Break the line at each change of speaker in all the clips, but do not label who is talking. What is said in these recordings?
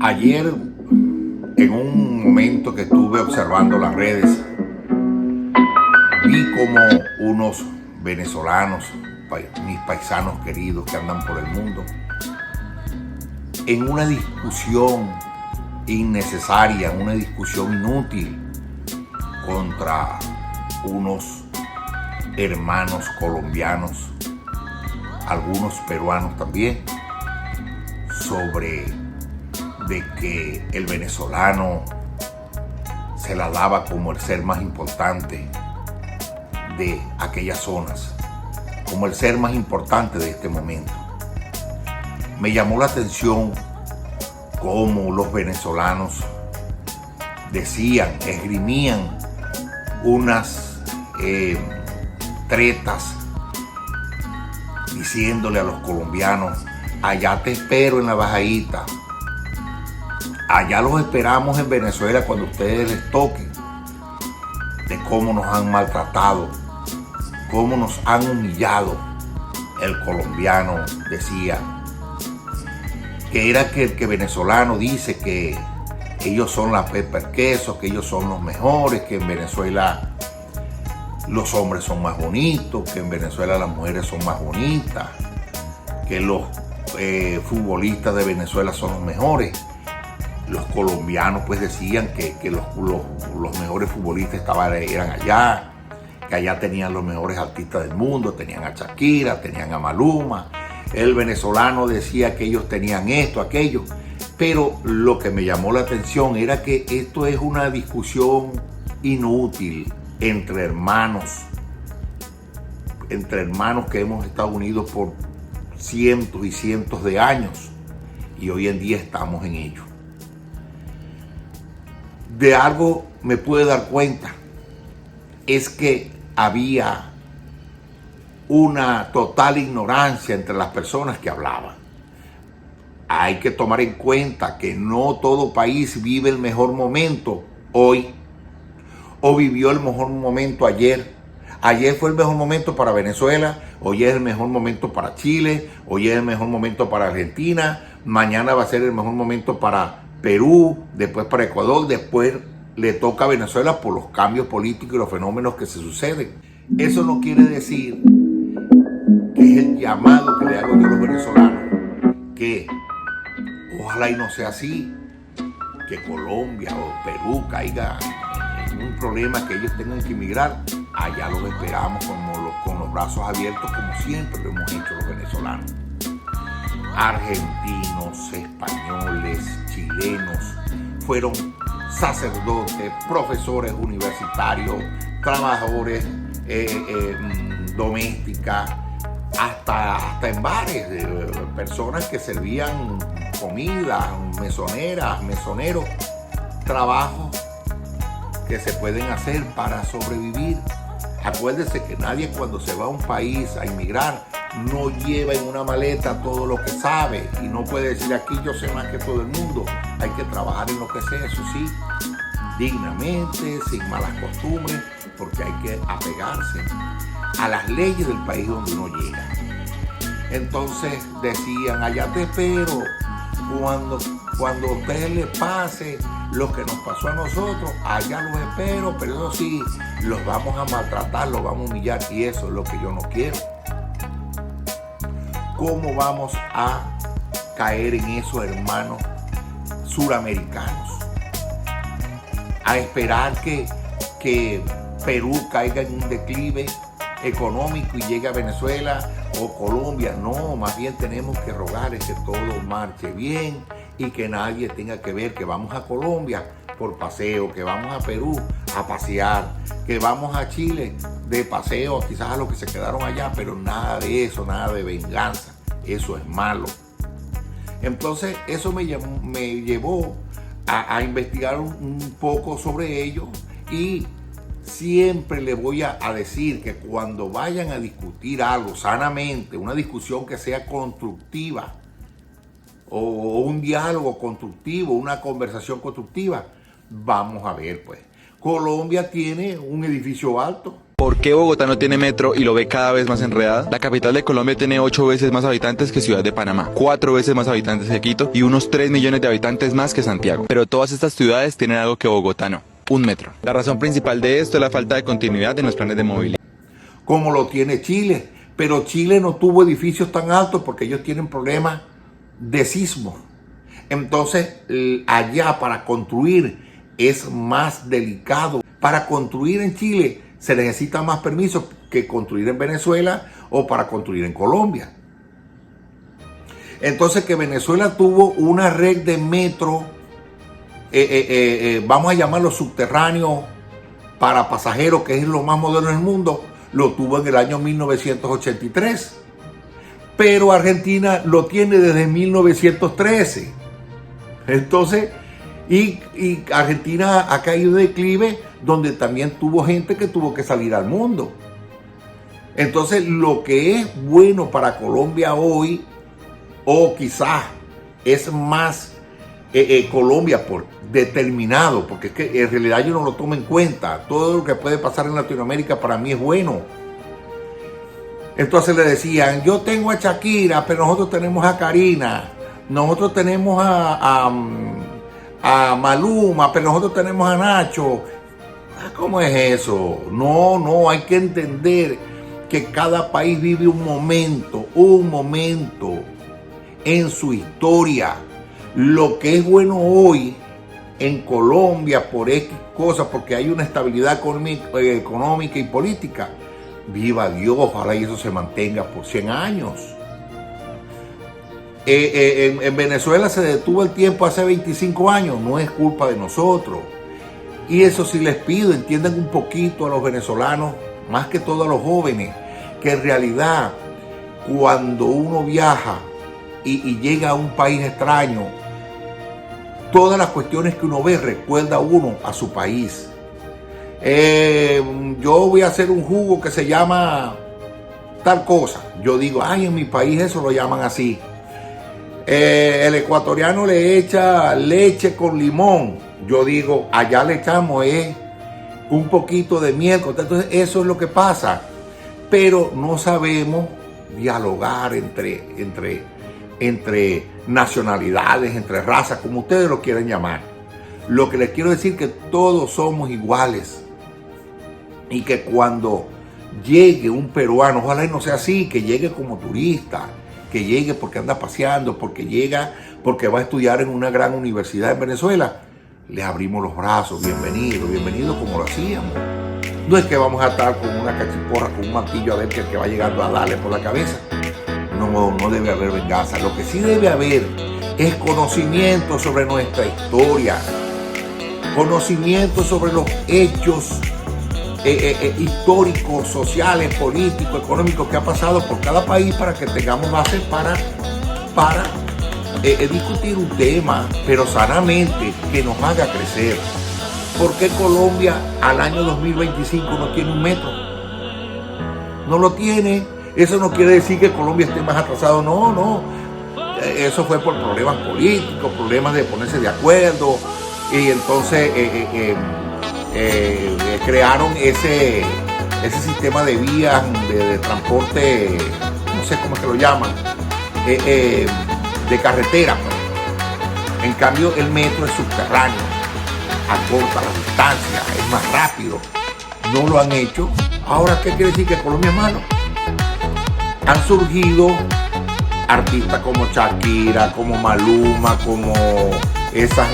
Ayer, en un momento que estuve observando las redes, vi como unos venezolanos, mis paisanos queridos que andan por el mundo, en una discusión innecesaria, una discusión inútil contra unos hermanos colombianos, algunos peruanos también, sobre de que el venezolano se la daba como el ser más importante de aquellas zonas, como el ser más importante de este momento. Me llamó la atención cómo los venezolanos decían, esgrimían unas tretas diciéndole a los colombianos: allá te espero en la bajadita, allá los esperamos en Venezuela cuando ustedes les toquen, de cómo nos han maltratado, cómo nos han humillado. El colombiano decía que era que el que venezolano dice que ellos son la pepa el queso, que ellos son los mejores, que en Venezuela los hombres son más bonitos, que en Venezuela las mujeres son más bonitas, que los futbolistas de Venezuela son los mejores. Los colombianos pues decían que los mejores futbolistas eran allá, que allá tenían los mejores artistas del mundo, tenían a Shakira, tenían a Maluma. El venezolano decía que ellos tenían esto, aquello. Pero lo que me llamó la atención era que esto es una discusión inútil entre hermanos que hemos estado unidos por cientos y cientos de años, y hoy en día estamos en ello. De algo me pude dar cuenta, es que había una total ignorancia entre las personas que hablaban. Hay que tomar en cuenta que no todo país vive el mejor momento hoy, o vivió el mejor momento ayer. Ayer fue el mejor momento para Venezuela, hoy es el mejor momento para Chile, hoy es el mejor momento para Argentina, mañana va a ser el mejor momento para Perú, después para Ecuador, después le toca a Venezuela por los cambios políticos y los fenómenos que se suceden. Eso no quiere decir, que es el llamado que le hago yo a los venezolanos, que ojalá y no sea así, que Colombia o Perú caiga en un problema que ellos tengan que emigrar. Allá los esperamos con los brazos abiertos, como siempre lo hemos hecho los venezolanos. Argentinos, españoles, chilenos, fueron sacerdotes, profesores universitarios, trabajadores domésticas, hasta en bares, personas que servían comida, mesoneros, trabajos que se pueden hacer para sobrevivir. Acuérdense que nadie, cuando se va a un país a inmigrar, no lleva en una maleta todo lo que sabe, y no puede decir: aquí yo sé más que todo el mundo. Hay que trabajar en lo que sé, eso sí, dignamente, sin malas costumbres, porque hay que apegarse a las leyes del país donde uno llega. Entonces decían: allá te espero, cuando a ustedes les pase lo que nos pasó a nosotros, allá los espero, pero eso sí, los vamos a maltratar, los vamos a humillar, y eso es lo que yo no quiero. ¿Cómo vamos a caer en eso, hermanos suramericanos? A esperar que Perú caiga en un declive económico y llegue a Venezuela o Colombia. No, más bien tenemos que rogar es que todo marche bien y que nadie tenga que ver que vamos a Colombia por paseo, que vamos a Perú a pasear, que vamos a Chile de paseo, quizás a los que se quedaron allá, pero nada de eso, nada de venganza. Eso es malo. Entonces eso me llevó a investigar un poco sobre ello, y siempre le voy a decir que cuando vayan a discutir algo sanamente, una discusión que sea constructiva, o un diálogo constructivo, una conversación constructiva, vamos a ver pues. Colombia tiene un edificio alto.
¿Por qué Bogotá no tiene metro y lo ve cada vez más enredada? La capital de Colombia tiene 8 veces más habitantes que Ciudad de Panamá, 4 veces más habitantes que Quito y unos 3 millones de habitantes más que Santiago. Pero todas estas ciudades tienen algo que Bogotá no: un metro. La razón principal de esto es la falta de continuidad en los planes de movilidad.
Como lo tiene Chile, pero Chile no tuvo edificios tan altos porque ellos tienen problemas de sismo. Entonces, allá para construir es más delicado. Para construir en Chile se necesita más permiso que construir en Venezuela o para construir en Colombia. Entonces, que Venezuela tuvo una red de metro, vamos a llamarlo subterráneo para pasajeros, que es lo más moderno del mundo, lo tuvo en el año 1983. Pero Argentina lo tiene desde 1913. Entonces, y Argentina ha caído de declive, donde también tuvo gente que tuvo que salir al mundo. Entonces, lo que es bueno para Colombia hoy, o quizás es más Colombia por determinado, porque es que en realidad yo no lo tomo en cuenta. Todo lo que puede pasar en Latinoamérica para mí es bueno. Entonces le decían, yo tengo a Shakira, pero nosotros tenemos a Karina, nosotros tenemos a Maluma, pero nosotros tenemos a Nacho. ¿Cómo es eso? No, hay que entender que cada país vive un momento en su historia. Lo que es bueno hoy en Colombia por X cosas, porque hay una estabilidad económica y política, viva Dios, ojalá y eso se mantenga por 100 años. En Venezuela se detuvo el tiempo hace 25 años, no es culpa de nosotros. Y eso sí les pido, entiendan un poquito a los venezolanos, más que todo a los jóvenes, que en realidad cuando uno viaja y llega a un país extraño, todas las cuestiones que uno ve recuerda uno a su país. Yo voy a hacer un jugo que se llama tal cosa. Yo digo, ay, en mi país eso lo llaman así. El ecuatoriano le echa leche con limón. Yo digo, allá le echamos un poquito de miel. Entonces eso es lo que pasa. Pero no sabemos dialogar entre nacionalidades, entre razas, como ustedes lo quieren llamar. Lo que les quiero decir es que todos somos iguales. Y que cuando llegue un peruano, ojalá y no sea así, que llegue como turista, que llegue porque anda paseando, porque va a estudiar en una gran universidad en Venezuela, le abrimos los brazos, bienvenido como lo hacíamos. No es que vamos a estar con una cachiporra, con un martillo a ver que va llegando a darle por la cabeza. No debe haber venganza. Lo que sí debe haber es conocimiento sobre nuestra historia, conocimiento sobre los hechos históricos, sociales, políticos, económicos que ha pasado por cada país, para que tengamos bases para discutir un tema, pero sanamente, que nos haga crecer. ¿Por qué Colombia al año 2025 no tiene un metro? No lo tiene. Eso no quiere decir que Colombia esté más atrasado, no. Eso fue por problemas políticos, problemas de ponerse de acuerdo, y entonces crearon ese sistema de vías de transporte, no sé cómo es que lo llaman, de carretera. En cambio, el metro es subterráneo, acorta las distancias, es más rápido. No lo han hecho. Ahora, ¿qué quiere decir? ¿Que Colombia es malo? Han surgido artistas como Shakira, como Maluma, como esas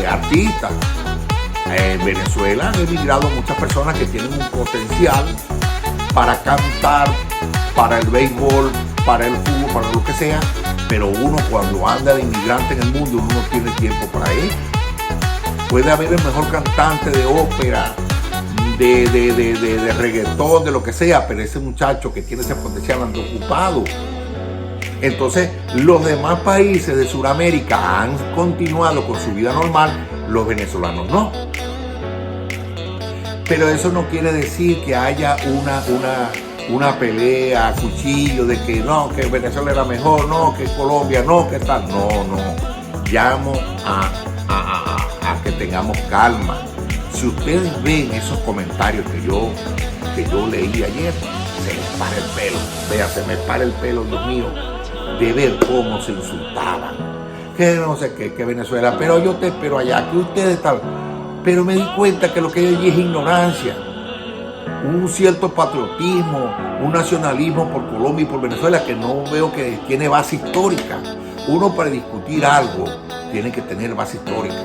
artistas. En Venezuela han emigrado muchas personas que tienen un potencial para cantar, para el béisbol, para el fútbol, para lo que sea, pero uno cuando anda de inmigrante en el mundo, uno no tiene tiempo para él. Puede haber el mejor cantante de ópera, de reggaetón, de lo que sea, pero ese muchacho que tiene ese potencial anda ocupado. Entonces, los demás países de Sudamérica han continuado con su vida normal, los venezolanos no. Pero eso no quiere decir que haya una pelea a cuchillo de que no, que Venezuela era mejor, no, que Colombia, no, que tal. No. Llamo a que tengamos calma. Si ustedes ven esos comentarios que yo que yo leí ayer, se me para el pelo, vea, se me para el pelo, Dios mío, de ver cómo se insultaban, que no sé qué, que Venezuela, pero yo te espero allá, que ustedes están, pero me di cuenta que lo que hay allí es ignorancia, un cierto patriotismo, un nacionalismo por Colombia y por Venezuela que no veo que tiene base histórica. Uno para discutir algo tiene que tener base histórica.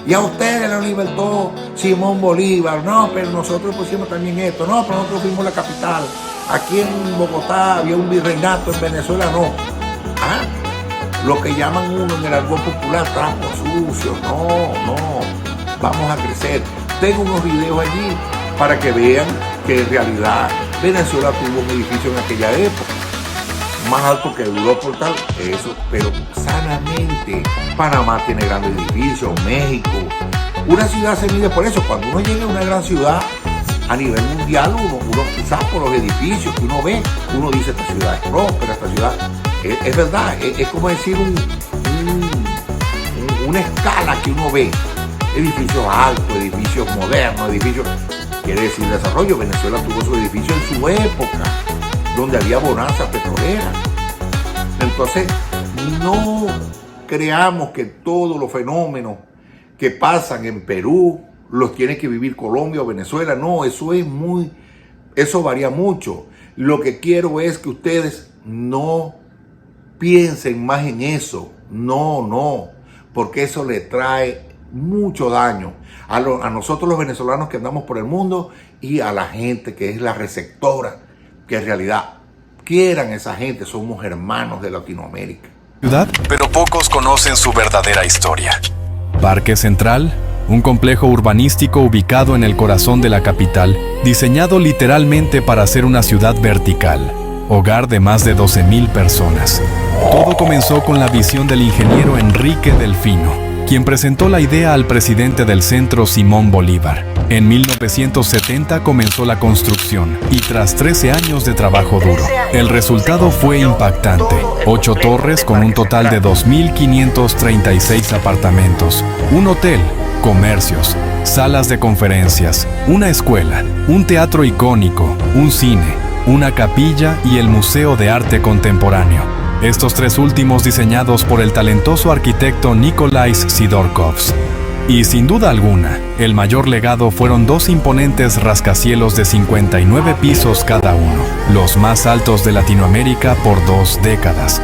Y a ustedes lo libertó Simón Bolívar. No, pero nosotros pusimos también esto. No, pero nosotros fuimos la capital. Aquí en Bogotá había un virreinato, en Venezuela no. ¿Ah? Lo que llaman uno en el argot popular, trapo sucio. No. Vamos a crecer. Tengo unos videos allí para que vean que en realidad Venezuela tuvo un edificio en aquella época. Más alto que Europa por tal, eso, pero sanamente. Panamá tiene grandes edificios, México. Una ciudad se mide por eso. Cuando uno llega a una gran ciudad a nivel mundial, uno quizás por los edificios que uno ve, uno dice esta ciudad es próspera, esta ciudad es verdad, es como decir una escala que uno ve. Edificios altos, edificios modernos, edificios, quiere decir desarrollo. Venezuela tuvo su edificio en su época, donde había bonanza petrolera. Entonces, no creamos que todos los fenómenos que pasan en Perú los tiene que vivir Colombia o Venezuela. No, eso varía mucho. Lo que quiero es que ustedes no piensen más en eso. No, porque eso le trae mucho daño a nosotros los venezolanos que andamos por el mundo y a la gente que es la receptora, que en realidad quieran esa gente, somos hermanos de Latinoamérica.
Pero pocos conocen su verdadera historia.
Parque Central, un complejo urbanístico ubicado en el corazón de la capital, diseñado literalmente para ser una ciudad vertical, hogar de más de 12,000 personas. Todo comenzó con la visión del ingeniero Enrique Delfino, quien presentó la idea al presidente del centro, Simón Bolívar. En 1970 comenzó la construcción y tras 13 años de trabajo duro, el resultado fue impactante. 8 torres con un total de 2.536 apartamentos, un hotel, comercios, salas de conferencias, una escuela, un teatro icónico, un cine, una capilla y el Museo de Arte Contemporáneo. Estos 3 últimos diseñados por el talentoso arquitecto Nikolais Sidorkovs. Y sin duda alguna, el mayor legado fueron 2 imponentes rascacielos de 59 pisos cada uno, los más altos de Latinoamérica por 2 décadas.